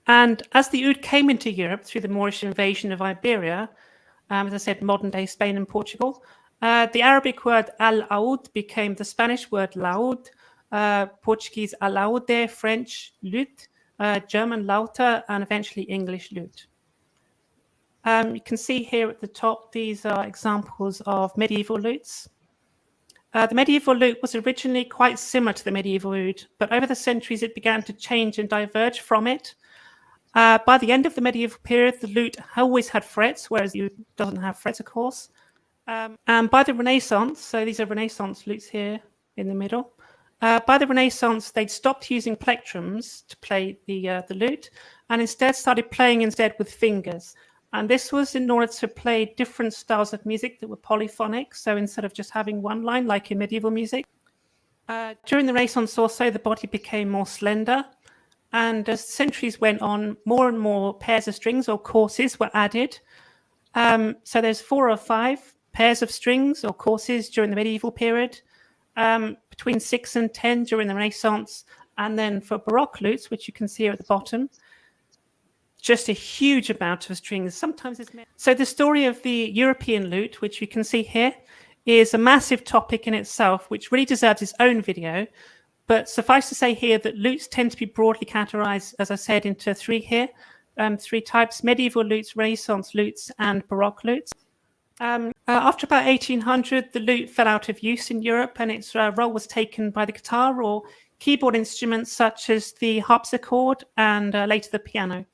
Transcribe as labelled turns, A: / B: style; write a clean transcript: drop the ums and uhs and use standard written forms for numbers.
A: And as the oud came into Europe through the Moorish invasion of Iberia, as I said, modern-day Spain and Portugal, the Arabic word al-aud became the Spanish word laud, Portuguese alaude, French lute, German lauter, and eventually English lute. You can see here at the top, these are examples of medieval lutes. The medieval lute was originally quite similar to the medieval oud, but over the centuries it began to change and diverge from it. By the end of the medieval period, the lute always had frets, whereas the oud doesn't have frets, of course. And by the Renaissance, so these are Renaissance lutes here in the middle. By the Renaissance, they'd stopped using plectrums to play the lute, and instead started playing with fingers. And this was in order to play different styles of music that were polyphonic. So instead of just having one line like in medieval music, during the Renaissance also, the body became more slender. And as centuries went on, more and more pairs of strings or courses were added. So there's 4 or 5 pairs of strings or courses during the medieval period, between 6 and 10 during the Renaissance. And then for baroque lutes, which you can see here at the bottom, just a huge amount of strings. Sometimes it's so the story of the European lute, which you can see here, is a massive topic in itself, which really deserves its own video. But suffice to say here that lutes tend to be broadly categorized, as I said, into 3 here, 3 types: medieval lutes, Renaissance lutes, and baroque lutes. After about 1800, the lute fell out of use in Europe, and its role was taken by the guitar or keyboard instruments such as the harpsichord and later the piano.